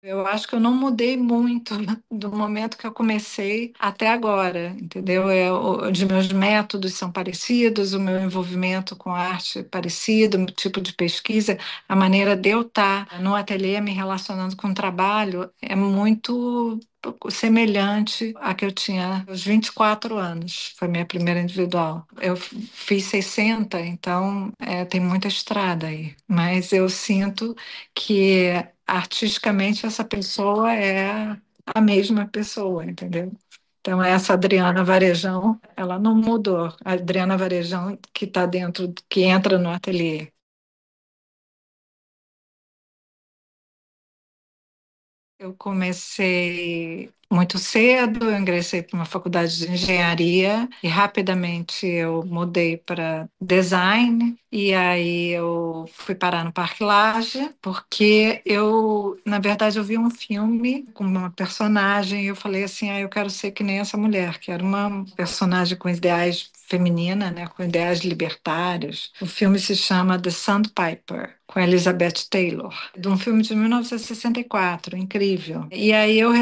Eu acho que eu não mudei muito do momento que eu comecei até agora, entendeu? De meus métodos são parecidos, o meu envolvimento com a arte é parecido, o tipo de pesquisa, a maneira de eu estar no ateliê me relacionando com o trabalho é muito semelhante à que eu tinha aos 24 anos, foi minha primeira individual. Eu fiz 60, então tem muita estrada aí, mas eu sinto que artisticamente essa pessoa é a mesma pessoa, entendeu? Então, essa Adriana Varejão, ela não mudou. A Adriana Varejão que está dentro, que entra no ateliê. Eu comecei muito cedo, eu ingressei para uma faculdade de engenharia e rapidamente eu mudei para design e aí eu fui parar no Parque Lage porque na verdade, eu vi um filme com uma personagem e eu falei assim, eu quero ser que nem essa mulher, que era uma personagem com ideais feminina, né, com ideais libertários. O filme se chama The Sandpiper, com Elizabeth Taylor, de um filme de 1964, incrível. E aí eu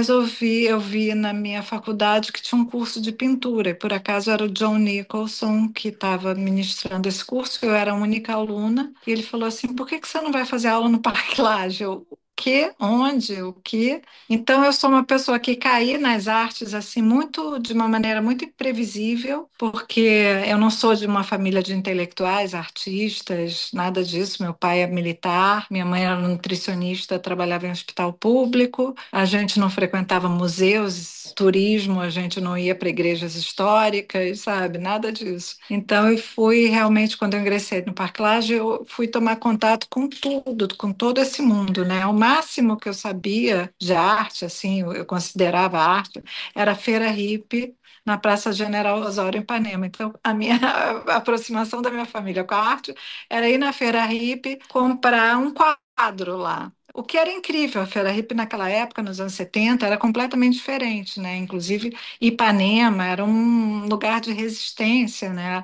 vi na minha faculdade que tinha um curso de pintura, e por acaso era o John Nicholson que estava ministrando esse curso, eu era a única aluna, e ele falou assim, por que que você não vai fazer aula no Parque Lage? Eu, o quê? Onde? O quê? Então eu sou uma pessoa que caí nas artes assim muito de uma maneira muito imprevisível, porque eu não sou de uma família de intelectuais, artistas, nada disso. Meu pai é militar, minha mãe era nutricionista, trabalhava em hospital público. A gente não frequentava museus, turismo, a gente não ia para igrejas históricas, sabe? Nada disso. Então eu fui realmente quando eu ingressei no Parque Lage, eu fui tomar contato com tudo, com todo esse mundo, né? O máximo que eu sabia de arte, assim, eu considerava arte, era a Feira Hippie na Praça General Osório, em Ipanema. Então, a minha a aproximação da minha família com a arte era ir na Feira Hippie comprar um quadro lá. O que era incrível, a Feira Hippie naquela época, nos anos 70, era completamente diferente, né? Inclusive, Ipanema era um lugar de resistência, né?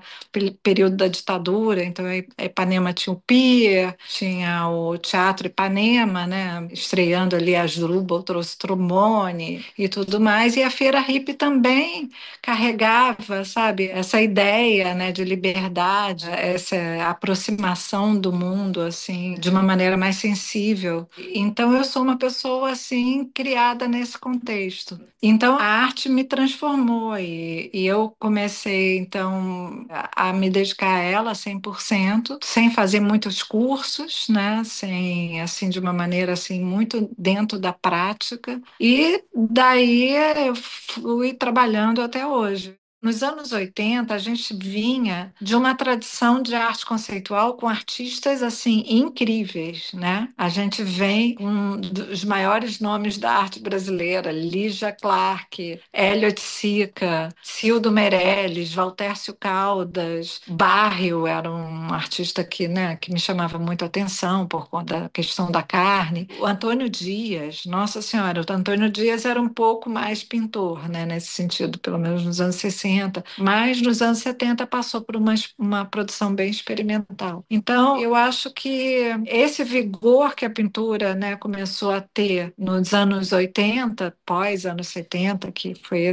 Período da ditadura, então Ipanema tinha o Pier, tinha o Teatro Ipanema, né? Estreando ali a Asdrubal trouxe trombone e tudo mais, e a Feira Hippie também carregava, sabe, essa ideia, né, de liberdade, essa aproximação do mundo, assim, de uma maneira mais sensível. Então, eu sou uma pessoa, assim, criada nesse contexto. Então, a arte me transformou e eu comecei, então, a me dedicar a ela 100%, sem fazer muitos cursos, né, sem, assim, de uma maneira, assim, muito dentro da prática. E daí eu fui trabalhando até hoje. Nos anos 80, a gente vinha de uma tradição de arte conceitual com artistas assim incríveis, né? A gente vem com um dos maiores nomes da arte brasileira, Lígia Clark, Elliot Sica, Cildo Meirelles, Valtércio Caldas, Barrio era um artista que, né, que me chamava muito a atenção por conta da questão da carne. O Antônio Dias, Nossa Senhora, o Antônio Dias era um pouco mais pintor, né, nesse sentido, pelo menos nos anos 60, mas nos anos 70 passou por uma produção bem experimental. Então, eu acho que esse vigor que a pintura, né, começou a ter nos anos 80, pós anos 70, que foi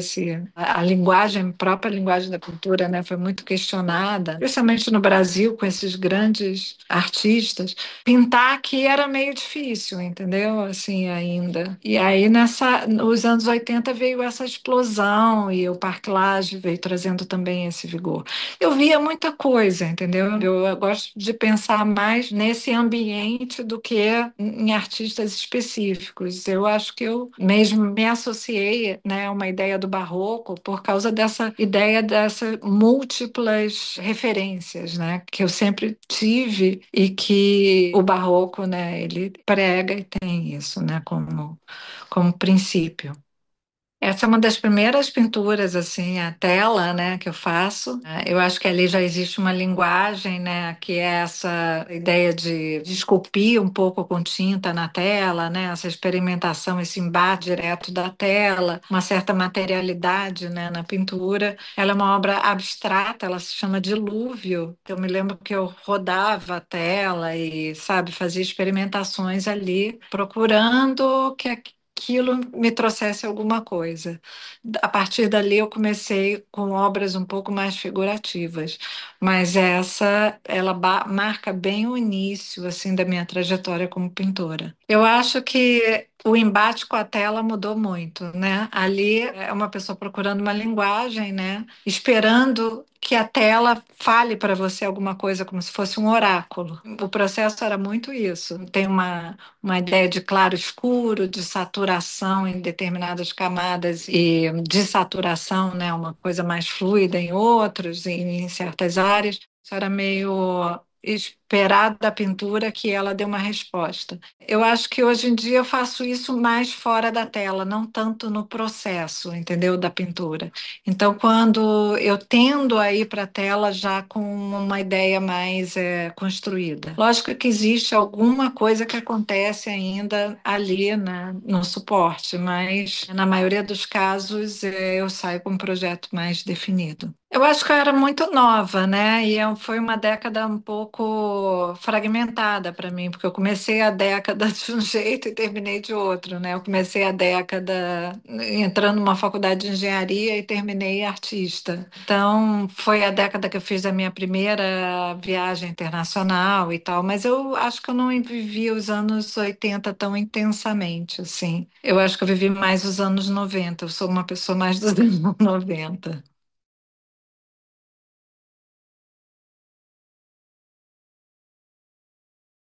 a linguagem, a própria linguagem da pintura, né, foi muito questionada, principalmente no Brasil, com esses grandes artistas, pintar aqui era meio difícil, entendeu? Assim, ainda. E aí, nos anos 80 veio essa explosão e o Parque Lage veio trazendo também esse vigor. Eu via muita coisa, entendeu? Eu gosto de pensar mais nesse ambiente do que em artistas específicos. Eu acho que eu mesmo me associei, né, a uma ideia do barroco por causa dessa ideia dessas múltiplas referências, né, que eu sempre tive e que o barroco, né, ele prega e tem isso, né, como princípio. Essa é uma das primeiras pinturas, assim, a tela, né, que eu faço. Eu acho que ali já existe uma linguagem, né, que é essa ideia de esculpir um pouco com tinta na tela, né, essa experimentação, esse embate direto da tela, uma certa materialidade, né, na pintura. Ela é uma obra abstrata, ela se chama Dilúvio. Eu me lembro que eu rodava a tela e, sabe, fazia experimentações ali, procurando que aquilo me trouxesse alguma coisa. A partir dali eu comecei com obras um pouco mais figurativas, mas essa ela marca bem o início assim da minha trajetória como pintora. Eu acho que o embate com a tela mudou muito, né? Ali é uma pessoa procurando uma linguagem, né? Esperando que a tela fale para você alguma coisa como se fosse um oráculo. O processo era muito isso. Tem uma ideia de claro-escuro, de saturação em determinadas camadas e de saturação, né, uma coisa mais fluida em outros, em certas áreas. Isso era meio esperar da pintura que ela dê uma resposta. Eu acho que hoje em dia eu faço isso mais fora da tela, não tanto no processo, entendeu, da pintura. Então, quando eu tendo a ir para a tela já com uma ideia mais construída. Lógico que existe alguma coisa que acontece ainda ali, né, no suporte, mas na maioria dos casos eu saio com um projeto mais definido. Eu acho que eu era muito nova, né? E foi uma década um pouco fragmentada para mim, porque eu comecei a década de um jeito e terminei de outro, né? Eu comecei a década entrando numa faculdade de engenharia e terminei artista. Então, foi a década que eu fiz a minha primeira viagem internacional e tal, mas eu acho que eu não vivi os anos 80 tão intensamente, assim. Eu acho que eu vivi mais os anos 90. Eu sou uma pessoa mais dos anos 90.